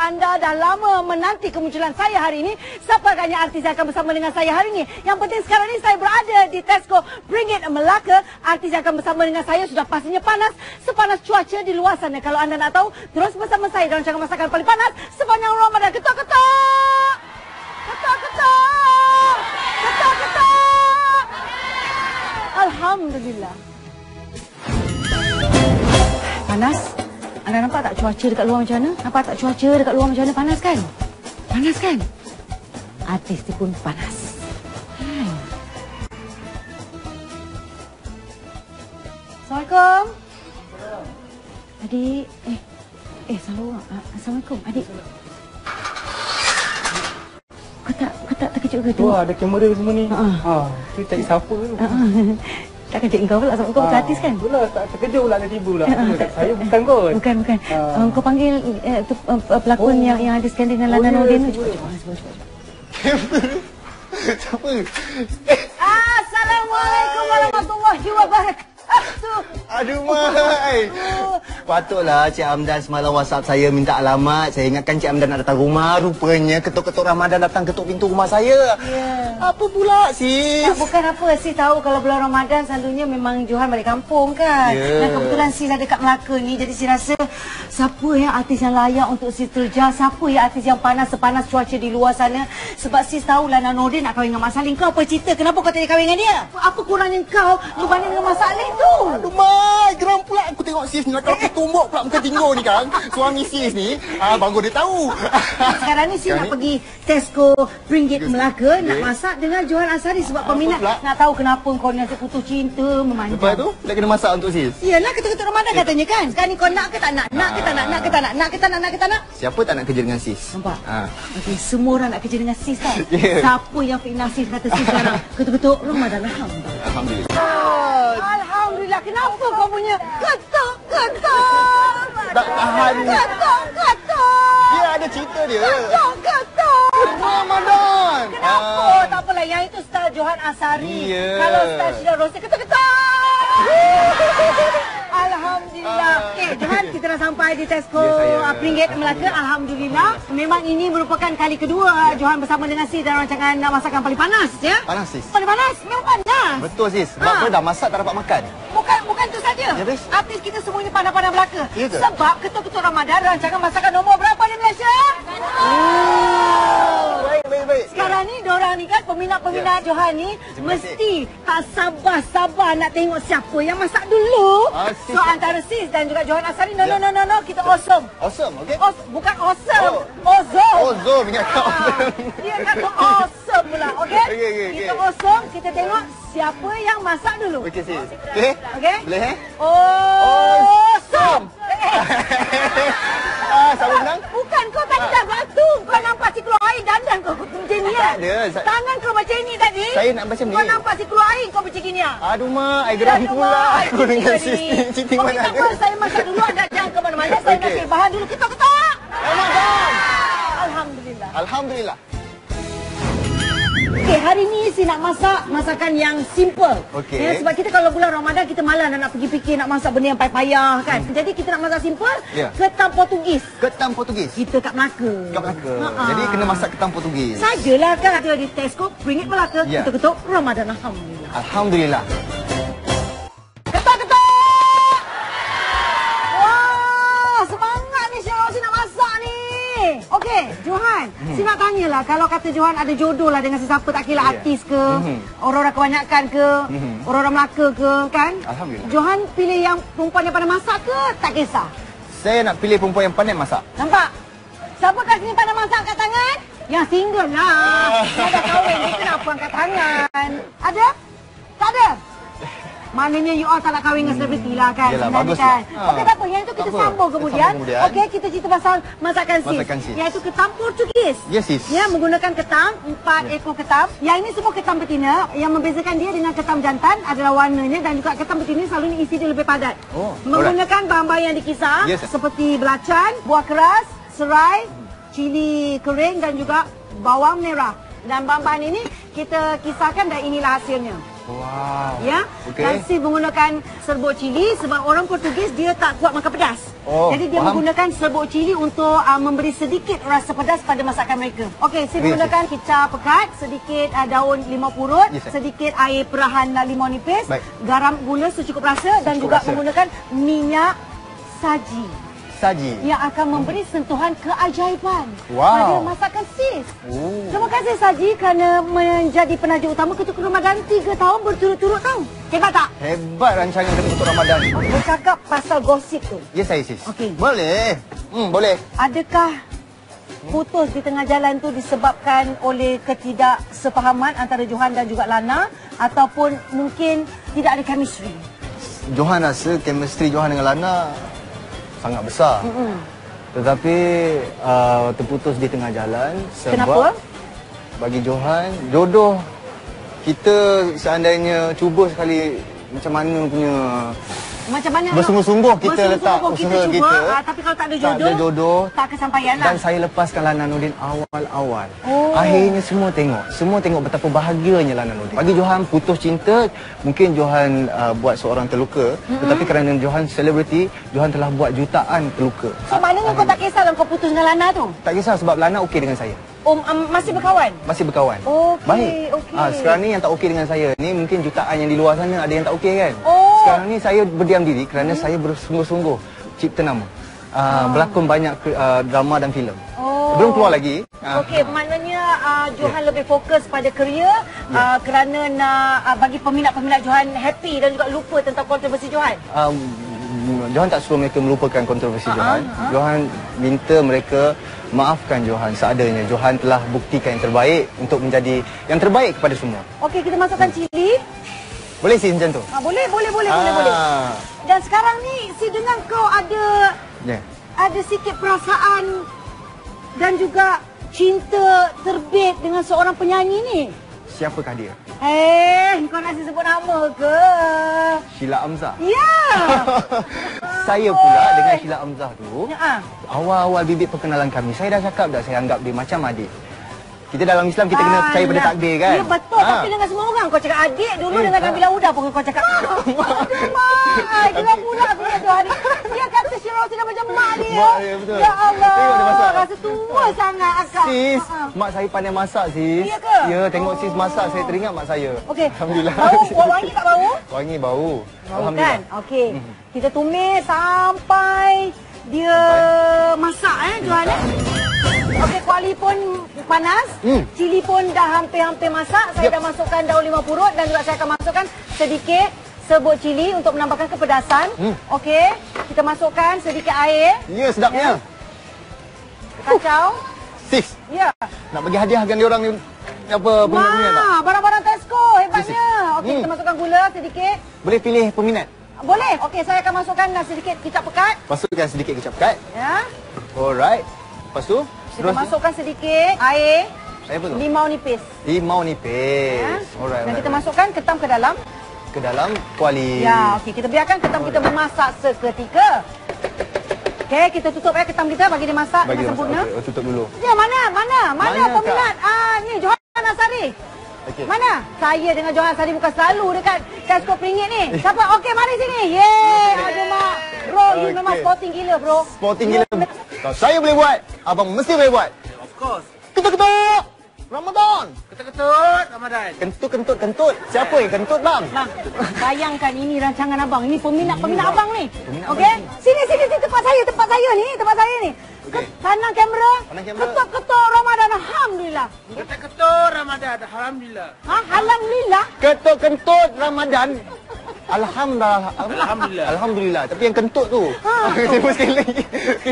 anda dah lama menanti kemunculan saya hari ini. Siapa agaknya artis yang akan bersama dengan saya hari ini? Yang penting sekarang ini saya berada di Tesco Bring It Melaka. Artis yang akan bersama dengan saya sudah pastinya panas. Sepanas cuaca di luar sana. Kalau anda nak tahu, terus bersama saya dalam rancangan masakan paling panas sepanjang Ramadan. Ketok-ketok! Ketok-ketok! Ketok-ketok! Alhamdulillah. Panas? Anda nampak tak cuaca dekat luar macam mana? Nampak tak cuaca dekat luar macam mana? Panas kan? Panas kan? Artis tu pun panas. Assalamualaikum. Adik. Assalamualaikum. Adik. Kau tak terkejut ke tu? Wah, ada kamera semua ni. Tu cari siapa tu? Tak kejut kau pula sebab kau bukan artis kan? Itulah, tak terkejut pula tiba-tiba pula. Saya bukan kot. Bukan. Kau panggil pelakon yang ada skandal dengan Lana Nordin tu. Siapa? Assalamualaikum warahmatullahi wabarakatuh. Aduh, Mai. Patutlah Cik Amdan semalam WhatsApp saya minta alamat. Saya ingatkan Cik Amdan nak datang rumah. Rupanya ketuk-ketuk Ramadan datang ketuk pintu rumah saya. Ya. Apa pula, sis? Tak, bukan apa. Sis tahu kalau bulan Ramadan selalunya memang Johan balik kampung kan. Ya. Dan kebetulan sis ada kat Melaka ni. Jadi sis rasa siapa yang artis yang layak untuk sis terjar. Siapa yang artis yang panas sepanas cuaca di luar sana. Sebab sis tahu Lana Nordin nak kahwin dengan Mak Salim. Kau apa cerita? Kenapa kau tak kahwin dengan dia? Apa kurangnya kau berbanding dengan Mak Salim tu? Aduh, Mai. Geram pula aku tengok sis ni. Kalau tumbuk pula muka tinggal ni kan. Suami sis ni. Bangga dia tahu. Sekarang ni sis nak pergi Tesco Bring It Melaka. Nak masak dengan Johan Asari. Sebab peminat nak tahu kenapa kau ni rasa putus cinta memanjang. Lepas tu, dah kena masak untuk sis. Yelah, ketuk-ketuk Ramadan katanya kan. Sekarang ni kau nak ke tak nak? Nak ke tak nak? Nak ke tak nak? Nak ke tak nak? Nak ke tak nak? Siapa tak nak kerja dengan sis? Nampak? Okey, semua orang nak kerja dengan sis tau. Yeah. Siapa yang fitnah sis kata sis sekarang? Ketuk-ketuk Ramadan. Alhamdulillah. Alhamdulillah. Kenapa kau punya ketuk-ketuk? Tak tahan. Ketuk-ketuk. Dia ada cerita dia. Ketuk-ketuk. Ramadan. Kenapa? Tak apalah. Yang itu style Johan Asari. Yeah. Kalau style Syirah Rosi, ketuk-ketuk. Alhamdulillah. Okey, Johan, kita dah sampai di Tesco Bring It Melaka. Alhamdulillah. Memang ini merupakan kali kedua Johan bersama dengan sis dalam rancangan masakan paling panas, ya? Panas, sis. Paling panas? Memang panas. Betul, sis. Sebab kau dah masak tak dapat makan. Bukan tu saja. Ya, Sis. Artis kita semuanya pandai-pandai belaka. Ya ke? Sebab ketuk-ketuk Ramadan rancangan masakan nombor berapa di Malaysia? Baik. Sekarang ni diorang ni kan peminat-peminat Johan ni mesti tak sabar-sabar nak tengok siapa yang masak dulu. Sis. So antara sis dan juga Johan Asari, no, kita awesome. Awesome, okey? Bukan awesome, ozone. Ozone, ingat kau. Dia kata awesome pula, okey? Okey. Kita awesome, kita tengok siapa yang masak dulu. Okey, sis. Okey? Okey? Boleh, Awesome. Siapa menang? Bukan, kau tadi dah batu. Kau nampak si keluar air dandan kau macam ni kan? Tak ada. Tangan kau macam ni tadi. Saya nak macam ni. Kau nampak si keluar air kau macam gini ah. Aduh, Mak. I geram pula. Aku dengan sis ni. Cinta Okey, mana tak ada. apa. Saya masak dulu. Anda jangan ke mana-mana. Saya nak cari bahan dulu. Ketok-ketok. Ramadan. Alhamdulillah. Alhamdulillah. Okey, hari ni si nak masak masakan yang simple. Okey. Ya, sebab kita kalau bulan Ramadan kita malas nak pergi fikir nak masak benda yang payah-payah kan. Jadi kita nak masak simple, ketam Portugis. Ketam Portugis. Kita kat Melaka. Kat Melaka. Jadi kena masak ketam Portugis. Sajalah kan ada di Tesco Bring It Melaka. Ya. Ketuk-ketuk Ramadan. Alhamdulillah. Alhamdulillah. Ketuk-ketuk! Wah, semangat ni Syirah Rosi nak masak ni. Okey, Johan. Si nak tanyalah kalau kata Johan ada jodoh lah dengan sesiapa, tak kira artis ke, orang-orang kebanyakan ke, orang-orang Melaka ke, kan? Alhamdulillah. Johan pilih yang perempuan yang pandai masak ke, tak kisah? Saya nak pilih perempuan yang pandai masak. Nampak? Siapa kat sini pandai masak kat tangan? Yang single lah. Saya dah kahwin, dia kenapa angkat tangan? Ada? Tak ada? Maknanya you all tak nak kahwin dengan selebriti lah kan? Yelah, Sebenarnya bagus kan? lah. Okey, tak apa. Yang itu kita sambung kemudian. Okey, kita cerita pasal masakan sis. Iaitu ketam Portugis. Yes, sis. Ya, menggunakan ketam, 4 ekor ketam. Yang ini semua ketam betina. Yang membezakan dia dengan ketam jantan adalah warnanya dan juga ketam betina selalunya isi dia lebih padat. Menggunakan bahan-bahan yang dikisar seperti belacan, buah keras, serai, cili kering dan juga bawang merah. Dan bahan-bahan ini kita kisarkan dan inilah hasilnya. Wow. Ya. Okey. Dan Sis menggunakan serbuk cili sebab orang Portugis dia tak kuat makan pedas. Oh, jadi dia faham. menggunakan serbuk cili untuk memberi sedikit rasa pedas pada masakan mereka. Okey, Sis menggunakan kicap pekat, sedikit daun limau purut, Yes, sir. sedikit air perahan limau nipis, Baik. garam gula secukup rasa dan juga rasa. menggunakan minyak saji Saji. yang akan memberi sentuhan keajaiban Wow. pada masakan Sis. Oh. Terima kasih Saji kerana menjadi penaja utama Ketupat Ramadan 3 tahun berturut-turut tau. Hebat tak? Hebat rancangan Ketupat Ramadan. Bercakap pasal gosip tu. Ya saya sis. Okey. Boleh. Boleh. Adakah putus di tengah jalan tu disebabkan oleh ketidaksepahaman antara Johan dan juga Lana ataupun mungkin tidak ada chemistry? Johan rasa chemistry Johan dengan Lana sangat besar. Tetapi terputus di tengah jalan sebab Kenapa? bagi Johan jodoh kita seandainya cuba sekali macam mana punya Macam mana? bersungguh-sungguh kita Bersungguh-sungguh letak kita usaha cuba, kita. tapi kalau tak ada tak ada jodoh tak kesampaian lah. dan saya lepaskan Lana Nordin awal-awal. Oh. Akhirnya semua tengok betapa bahagianya Lana Nordin. Bagi Johan putus cinta, mungkin Johan buat seorang terluka, tetapi kerana Johan selebriti, Johan telah buat jutaan terluka. So maknanya kau tak kisah lah kau putus dengan Lana tu? Tak kisah sebab Lana okey dengan saya. Oh, masih berkawan? Masih berkawan. Okey, Baik. okey. Sekarang ni yang tak okey dengan saya ni mungkin jutaan yang di luar sana ada yang tak okey kan. Oh. Sekarang ni saya berdiam diri kerana saya bersungguh-sungguh cipta nama. Berlakon banyak drama dan filem. Oh. Belum keluar lagi. Okey, maknanya Johan lebih fokus pada kerja kerana nak bagi peminat-peminat Johan happy dan juga lupa tentang kontroversi Johan. Johan tak suruh mereka melupakan kontroversi Johan. Johan minta mereka maafkan Johan seadanya. Johan telah buktikan yang terbaik untuk menjadi yang terbaik kepada semua. Okey, kita masukkan cili. Boleh sih macam tu? Boleh. Dan sekarang ni si dengar kau ada sikit perasaan dan juga cinta terbit dengan seorang penyanyi ni. Siapakah dia? Kau nak sebut nama ke? Sheila Amzah. Ya. Saya pula dengan Sheila Amzah tu, Ya. awal-awal bibit perkenalan kami, saya dah cakap dah saya anggap dia macam adik. Kita dalam Islam kita kena percaya pada takdir kan? Ya betul, tapi dengan semua orang kau cakap adik, dulu dengan Nabila Huda pun kau cakap aduh mak, gila pula aku dengan Tuhan ni. Dia kata Syirah sudah macam mak dia. Mak dia, betul. Ya Allah, Tengok dia masak. rasa tua sangat akak. Sis, mak saya pandai masak sis. Ya ke? Ya, tengok sis masak saya teringat mak saya. Okey. Alhamdulillah. Bau wangi tak bau? Wangi bau. Kan? Okey. Kita tumis sampai dia masak Johan Okey, kuali pun panas. Cili pun dah hampir-hampir masak. Saya dah masukkan daun limau purut dan juga saya akan masukkan sedikit serbuk cili untuk menambahkan kepedasan. Okey, kita masukkan sedikit air. Ya, sedapnya. Kacau. Sis, Ya. nak bagi hadiahkan dia orang ni apa peminat-peminat tak? Barang-barang Tesco hebatnya. Okey, kita masukkan gula sedikit. Boleh pilih peminat. Boleh. Okey, saya akan masukkan sedikit kicap pekat. Masukkan sedikit kecap pekat. Ya. Alright. Lepas tu, Kita masukkan sedikit air. apa tu? Limau nipis. Limau nipis. Ya. Alright. Dan kita masukkan ketam ke dalam. ke dalam kuali. Ya, okey. Kita biarkan ketam kita memasak seketika. Okey, kita tutup ketam kita bagi dia masak Bagi dengan sempurna. okay. Tutup dulu. Ya, mana Mana, peminat? Ni Johan Asari. Okey. Mana? Saya dengan Johan Asari bukan selalu dekat Tesco Peringgit ni. Siapa? Okey, mari sini. Yeay, aduh mak. Bro, you memang Okey. sporting gila, bro. Sporting gila. Kalau saya boleh buat, abang mesti boleh buat. Of course. Ketuk-ketuk! Ramadan! Ketut-ketut Ramadan. Kentut. Siapa yang kentut bang? Bang, bayangkan ini rancangan abang. Ini peminat-peminat abang ni. Peminat Okey? abang Sini tempat saya ni. Okey. Pandang kamera. Pandang kamera. Ketuk-ketuk Ramadan, alhamdulillah. Ketut-ketut Ramadan. Alhamdulillah. Alhamdulillah. Ketuk-kentut Ramadan. Alhamdulillah. Alhamdulillah. Alhamdulillah. Tapi yang kentut tu. Cuba sekali lagi.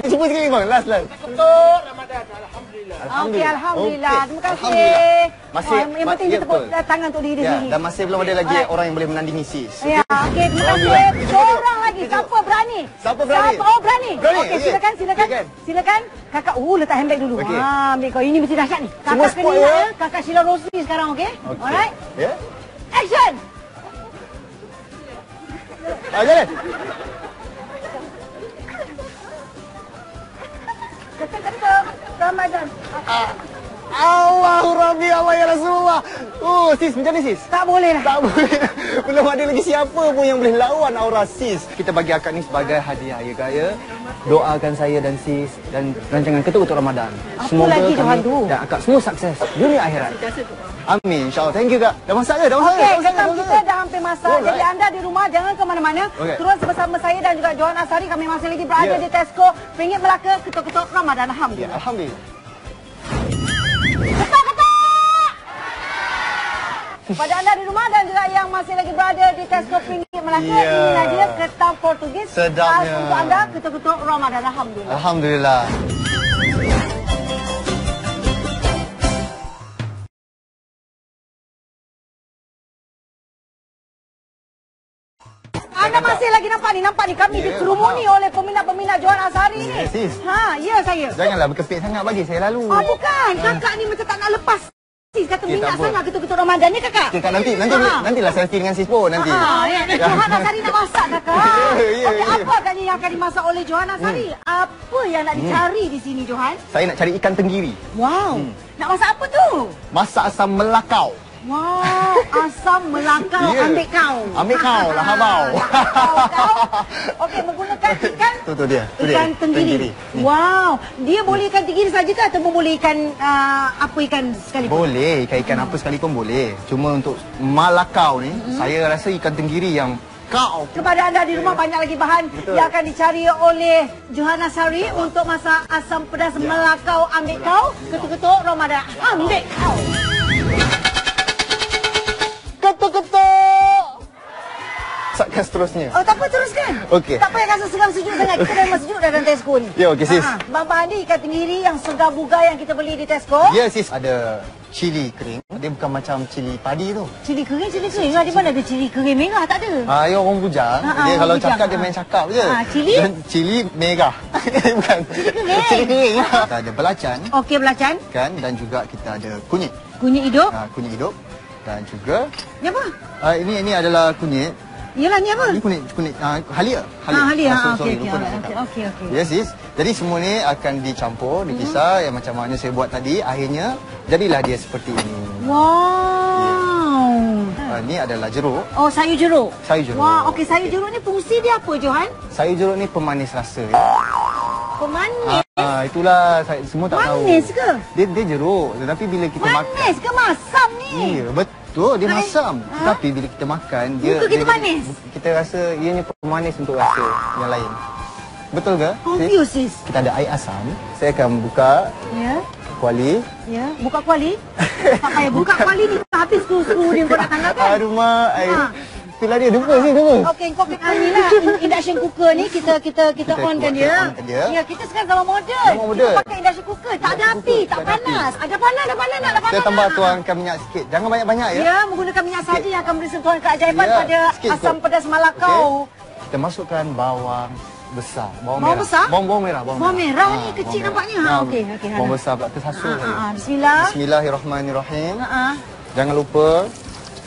Cuba sekali bang. Last. Ketut Ramadan. Alhamdulillah. Okey, alhamdulillah. Okey. Terima kasih. Alhamdulillah. Masih yang penting dia tepuk tangan untuk diri Ya, sendiri. dan masih belum ada lagi orang yang boleh menandingi sis. Ya, okey, terima kasih. Alhamdulillah. Seorang lagi. Siapa berani? Siapa berani? Berani. Berani, Okey, okey. silakan. Silakan. Silakan. Kakak, letak handbag dulu. Okey. Ambil kau. Ini mesti dahsyat ni. Semua Kakak spot kena ingat ya? ya. Kakak Sheila Rosli sekarang, okey? Okey. Alright. Ya. Action. Jalan. Ketuk-ketuk Ramadan. Allahu Rabbi Allah ya Rasulullah. Oh, sis, macam mana sis? Tak boleh lah. Tak boleh. Belum ada lagi siapa pun yang boleh lawan aura sis. Kita bagi akak ni sebagai hadiah ya kak ya. Doakan saya dan sis dan rancangan Ketuk-Ketuk Ramadan. Apa lagi Johan tu? dan akak semua sukses dunia akhirat. Amin. InsyaAllah. Thank you kak. Dah masak ke? Dah masak Okey, ke? kita dah hampir masak. Alright. Jadi anda di rumah jangan ke mana-mana. Okey. Terus bersama saya dan juga Johan Asari. Kami masih lagi berada Ya. di Tesco. Ringgit Melaka, Ketuk-Ketuk Ramadan. Ya, Alhamdulillah. alhamdulillah. Pada anda di rumah dan juga yang masih lagi berada di Tesco Ringgit Melaka, Ya. inilah dia ketam Portugis. Sedapnya. Khas untuk anda, Ketuk-Ketuk Ramadan. Alhamdulillah. Alhamdulillah. Anda masih lagi nampak ni kami dikerumuni oleh peminat-peminat Johan Asari ni. Ya, sis. Ya saya. Janganlah berkepit sangat bagi saya lalu. Bukan. Kakak ni macam tak nak lepas. Sis kata Ya, minat tak apa. sangat Ketuk-Ketuk Ramadan ni kakak. Okay, kak, nantilah selfie dengan sis pun nanti. Johan Asari nak masak kakak. Ya. Okey, apa agaknya yang akan dimasak oleh Johan Asari? Apa yang nak dicari di sini Johan? Saya nak cari ikan tenggiri. Wow. Nak masak apa tu? Masak asam melakau. Wow, asam melakau Ya. ambil kau. Ambil kau lah habau. Kau. Okey, menggunakan ikan Tu dia. ikan tenggiri. Wow, dia boleh ikan tenggiri saja ke atau boleh ikan apa ikan sekalipun? Boleh, ikan-ikan apa sekalipun boleh. Cuma untuk malakau ni, saya rasa ikan tenggiri yang kau. Kepada anda di rumah banyak lagi bahan yang akan dicari oleh Johanna Sari untuk masak asam pedas melakau ambil kau. Ketuk-ketuk Ramadan ambil kau. Ketuk-ketuk. Sakkan seterusnya. Oh, tak apa, teruskan. Okey. Tak payah rasa seram sejuk sangat. Kita dah memang sejuk dah dalam Tesco ni. Ya, okey, sis. Bahan-bahan ni ikan tenggiri yang segar bugar yang kita beli di Tesco. Ya sis, ada cili kering. Dia bukan macam cili padi tu. Cili kering. Di mana ada cili kering merah? Tak ada. Ya orang bujang. Dia orang kalau bujang. cakap dia main cakap je. Cili? Dan cili merah. Bukan. Cili kering. Cili kering. Kita ada belacan Okey, belacan. kan dan juga kita ada kunyit. Kunyit hidup. Kunyit hidup dan juga Ni apa? ini adalah kunyit. Yalah, ni apa? Ini kunyit halia. Halia. Sorry, Okey. lupa nak cakap. Okey. Ya sis. Jadi semua ni akan dicampur, dipisah yang macam mana saya buat tadi. Akhirnya jadilah dia seperti ini. Wow. Ini adalah jeruk. Oh, sayur jeruk. Sayur jeruk. Wah, okey, sayur jeruk ni fungsi dia apa, Johan? Sayur jeruk ni pemanis rasa. Ya. Pemanis. Itulah saya semua tak tahu. Manis ke? Dia jeruk, tetapi bila kita makan. Manis ke masam ni? Iya, betul dia masam. Tetapi bila kita makan dia Muka kita dia- manis? Kita rasa ianya pemanis untuk rasa yang lain. Betul ke? Confused, sis. Kita ada air asam. Saya akan buka Ya. kuali. Ya. Buka kuali. Tak payah buka kuali ni. Habis skru-skru dia kau nak tanggal kan? Aduh mak. Ha. Itulah dia lupa sih tu. Okey, kau ni lah induction cooker ni kita onkan dia. onkan dia. Ya, kita sekarang zaman moden. Zaman moden. Kita pakai induction cooker, tak ada api, tak tak ada api. panas. Ada panas, dah panas. Kita tambah tuangkan minyak sikit. Jangan banyak-banyak ya. Ya, menggunakan minyak saja yang akan beri sentuhan keajaiban Ya, pada sikit asam kot. pedas malakau. Okey. Kita masukkan bawang besar. Bawang merah. besar? Bawang merah. Bawang merah ni kecil bawang merah. nampaknya. Okey. Bawang besar pula tersasul saja. Bismillah. Bismillahirrahmanirrahim. Ha. Jangan lupa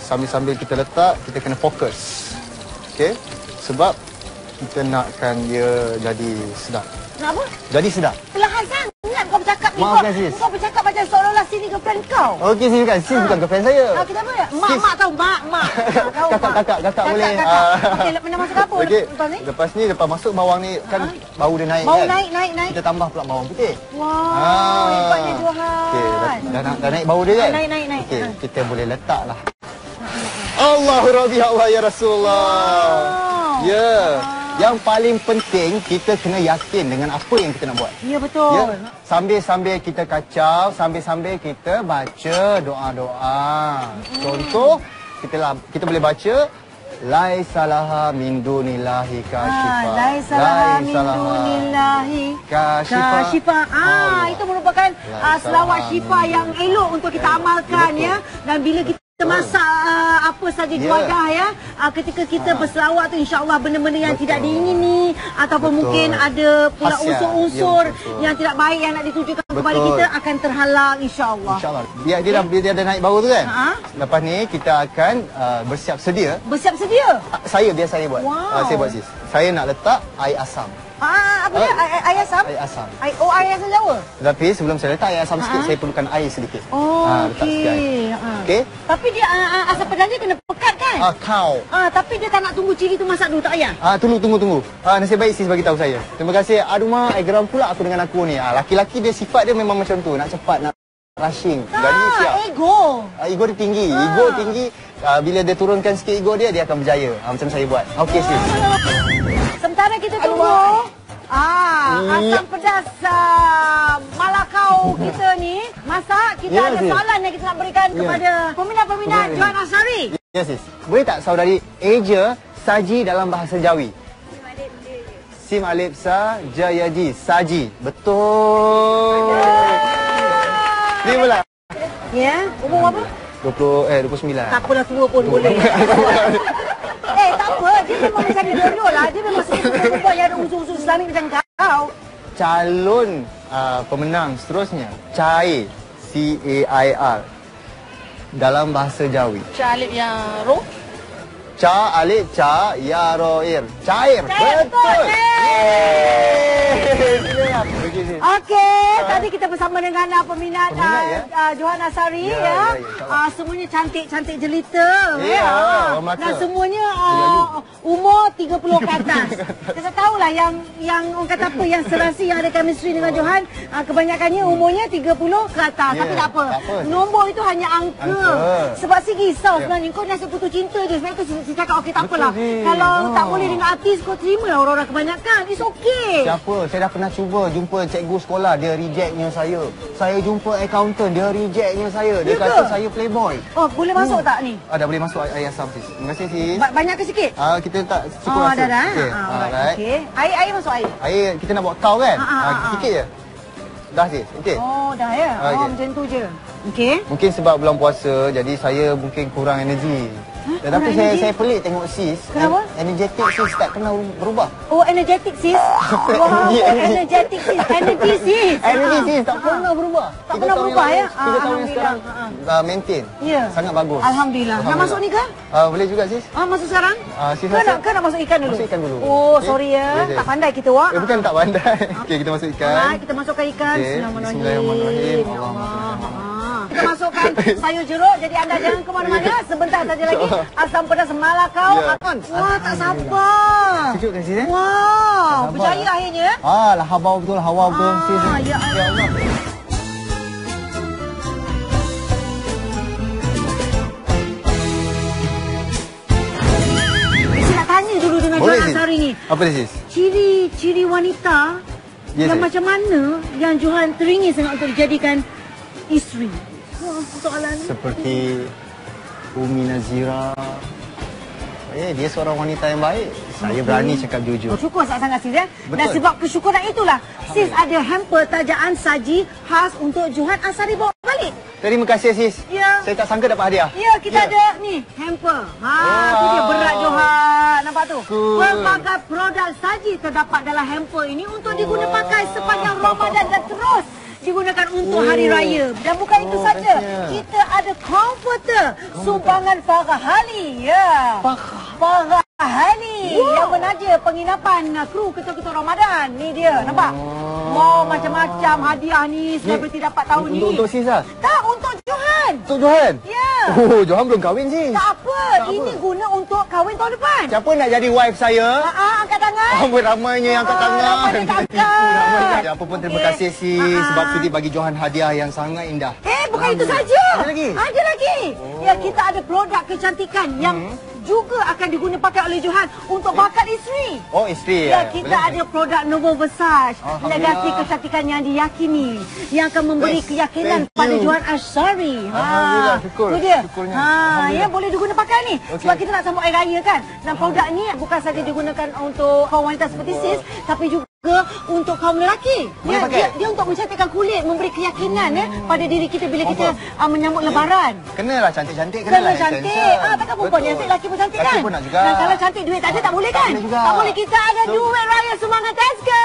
sambil-sambil kita letak, kita kena fokus. Okey? Sebab kita nakkan dia jadi sedap. Nak apa? Jadi sedap. Perlahan sangat kau bercakap ni. Maafkan, sis. Kau bercakap macam seolah-olah sini girlfriend kau. Okey, sis bukan. Sis bukan girlfriend saya. Kita apa? Mak tahu, mak. Tahu, Kakak boleh. Okey, mana masuk dapur Okey. lepas ni? Lepas ni, lepas masuk bawang ni kan bau dia naik Bau kan? naik. Kita tambah pula bawang putih. Wow, hebatnya Johan. Okey, dah naik bau dia kan? Naik. Okey, kita boleh letaklah. Allahu Rabbi Allah ya Rasulullah. Wow. Ya. Yang paling penting kita kena yakin dengan apa yang kita nak buat. Ya, betul. Ya. Sambil-sambil kita kacau, sambil-sambil kita baca doa-doa. Contoh, kita boleh baca laisalaha min dunillahi kashifa. Laisalaha min dunillahi kashifa. Itu merupakan selawat syifa yang elok untuk kita amalkan ya. Dan bila kita masak apa saja di wadah ya, ketika kita berselawat tu insya-Allah benda-benda yang tidak diingini ataupun mungkin ada pula unsur-unsur yang tidak baik yang nak ditujukan kepada kita akan terhalang insya-Allah. InsyaAllah. Biar dia ada naik bau tu kan. Lepas ni kita akan bersiap sedia. Bersiap sedia. Biar saya buat. Wow. Saya buat sis. Saya nak letak air asam. Apa dia? Air asam? Air asam. Air asam Jawa? Tapi sebelum saya letak air asam sikit, saya perlukan air sedikit. Letak sikit air. Okey. Tapi dia asam pedas dia kena pekat kan? Kau. Tapi dia tak nak tunggu cili tu masak dulu, tak payah? Tunggu. Nasib baik sis bagi tahu saya. Terima kasih. Aduh mak, geram pula aku dengan aku ni. Laki-laki dia sifat dia memang macam tu, nak cepat, nak rushing. Jadi siap. Ego. Ego dia tinggi. Ego tinggi. Bila dia turunkan sikit ego dia akan berjaya. Macam saya buat. Okey sis. Sementara kita tunggu. Asam pedas Malakau kita ni masak. Kita ada soalan yang kita nak berikan kepada peminat-peminat Johan Asari. Ya sis. Boleh tak saudari Asia saji dalam bahasa Jawi? Sim alif sa jayaji saji. Betul. Terimalah. Ya, umur apa? 29. Tak apalah, tua pun boleh. Tak apa. Dia memang macam ni dua-dua lah. Dia memang suka perempuan yang ada unsur-unsur Islamik macam kau. Calon pemenang seterusnya, Cair, C-A-I-R, dalam bahasa Jawi. Alif yang roh. Ca alif ca ya roir. Cair. Betul. Okey, Ha? tadi kita bersama dengan peminat Johan Asari ya. Semuanya cantik-cantik jelita orang Melaka. Dan semuanya umur 30 ke atas. Kita tahulah yang orang kata apa, yang serasi, yang ada chemistry dengan Johan, kebanyakannya umurnya 30 ke atas. Tapi tak apa. Nombor itu hanya angka. Sebab si risau sebenarnya kau nasib putus cinta je. Sebab tu si cakap okey tak apalah. Kalau tak boleh dengan artis kau terima lah orang-orang kebanyakan. It's okay. Siapa? Saya dah pernah cuba jumpa cikgu sekolah, dia rejectnya saya. Saya jumpa accountant, dia rejectnya saya. Dia kata saya playboy. Oh, boleh masuk tak ni? Dah boleh masuk air asam sis. Terima kasih sis. Banyak ke sikit? Kita tak cukup rasa. Dah. Alright. Okey. Air masuk air. Air kita nak buat kau kan? Sikit je. Dah sis. Okey. Dah ya. Macam tu je. Okey. Mungkin sebab bulan puasa jadi saya mungkin kurang energi. Tapi saya pelik tengok sis. Kenapa? Energetik sis tak pernah berubah. Oh, energetic sis. Wow, energetic sis. Energy sis. Energi sis tak pernah berubah. Tak pernah berubah ya? 3 tahun yang sekarang maintain. Ya. Sangat bagus. Alhamdulillah. Nak masuk ni ke? Boleh juga sis. Masuk sekarang? Sis nak masuk ikan dulu? Masuk ikan dulu. Oh, sorry ya. Tak pandai kita wak. Bukan tak pandai. Okey, kita masuk ikan. Kita masukkan ikan. Bismillahirrahmanirrahim. Kita masukkan sayur jeruk. Jadi anda jangan ke mana-mana. Sebentar saja lagi asam pedas Malakau. Wah, tak sabar. Sejuk kan sis? Wow, berjaya akhirnya. Lah hawa betul, hawa betul sis. Ya Allah. Saya nak tanya dulu dengan Johan Asari ni. Apa dia sis? Ciri wanita yang macam mana yang Johan teringin sangat untuk dijadikan isteri? Soalan seperti Umi Nazira. Dia seorang wanita yang baik. Saya berani cakap jujur. Syukur sangat sis ya. Dan sebab kesyukuran itulah sis ada hamper tajaan saji khas untuk Johan Asari bawa balik. Terima kasih sis. Ya. Saya tak sangka dapat hadiah. Ya, kita ada ni hamper. Tu dia berat Johan. Nampak tu? Pelbagai produk saji terdapat dalam hamper ini untuk diguna pakai sepanjang Ramadan dan terus digunakan untuk hari raya. Dan bukan itu saja. Kita ada comforter sumbangan Farah Ali. Ya. Farah Ali yang menaja penginapan kru ketua-ketua Ramadan. Ni dia, nampak? Wow, macam-macam hadiah ni selebriti dapat tahun ni. Untuk sis lah? Tak, untuk Johan. Untuk Johan? Ya. Oh, Johan belum kahwin sis. Tak apa. Ini guna untuk kahwin tahun depan. Siapa nak jadi wife saya? Angkat tangan. Ramainya yang angkat tangan. Ramainya angkat. Apa pun terima kasih sis sebab sudi bagi Johan hadiah yang sangat indah. Bukan itu saja. Ada lagi? Ada lagi. Ya, kita ada produk kecantikan yang juga akan diguna pakai oleh Johan untuk bakal isteri. Oh, isteri ya. Kita ada produk Novo Versage, legasi kecantikan yang diyakini, yang akan memberi keyakinan pada Johan Asari. Alhamdulillah, syukur. Itu dia. Syukurnya. Ya, boleh diguna pakai ni. Sebab kita nak sambut air raya kan. Dan produk ni bukan saja digunakan untuk kaum wanita seperti sis, tapi juga untuk kaum lelaki. Dia untuk mencantikkan kulit, memberi keyakinan pada diri kita bila kita menyambut lebaran. Kenalah cantik-cantik, kena cantik. Takkan perempuan cantik, lelaki pun cantik kan? Lelaki pun nak juga. Dan kalau cantik duit tak ada tak boleh kan? Tak boleh. Kita ada duit raya sumbangan Tesco.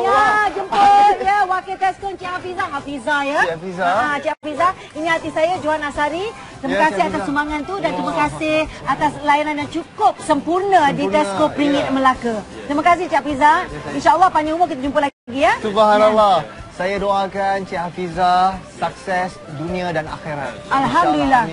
Ya, jemput ya wakil Tesco Cik Hafizah ya. Cik Hafizah. Cik Hafizah, ini artis saya Johan Asari. Terima Ya, kasih Cik atas Hafizah. sumbangan tu dan terima kasih atas layanan yang cukup sempurna di Tesco Pringit Melaka. Terima kasih Cik Hafizah. InsyaAllah panjang umur kita jumpa lagi ya. Subhanallah. Saya doakan Cik Hafizah sukses dunia dan akhirat. Alhamdulillah.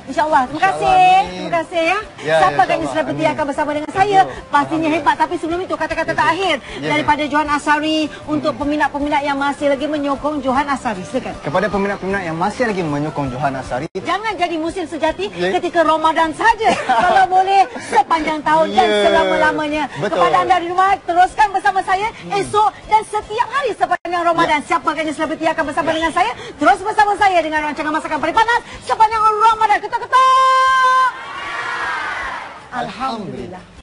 InsyaAllah. Terima kasih. Amin. Terima kasih ya. Ya, Siapa insyaAllah. agaknya selebriti Amin. akan bersama dengan saya? Pastinya hebat. Tapi sebelum itu kata-kata terakhir daripada Johan Asari untuk peminat-peminat yang masih lagi menyokong Johan Asari. Silakan. Kepada peminat-peminat yang masih lagi menyokong Johan Asari, Jangan jadi musim sejati ketika Ramadan saja. Kalau boleh sepanjang tahun dan selama-lamanya. Betul. Kepada anda di rumah, teruskan bersama saya esok dan setiap hari sepanjang Ramadan. Siapa agaknya selebriti akan bersama dengan saya? Terus bersama saya dengan rancangan masakan paling panas sepanjang Ramadan. Ketuk-ketuk. Alhamdulillah.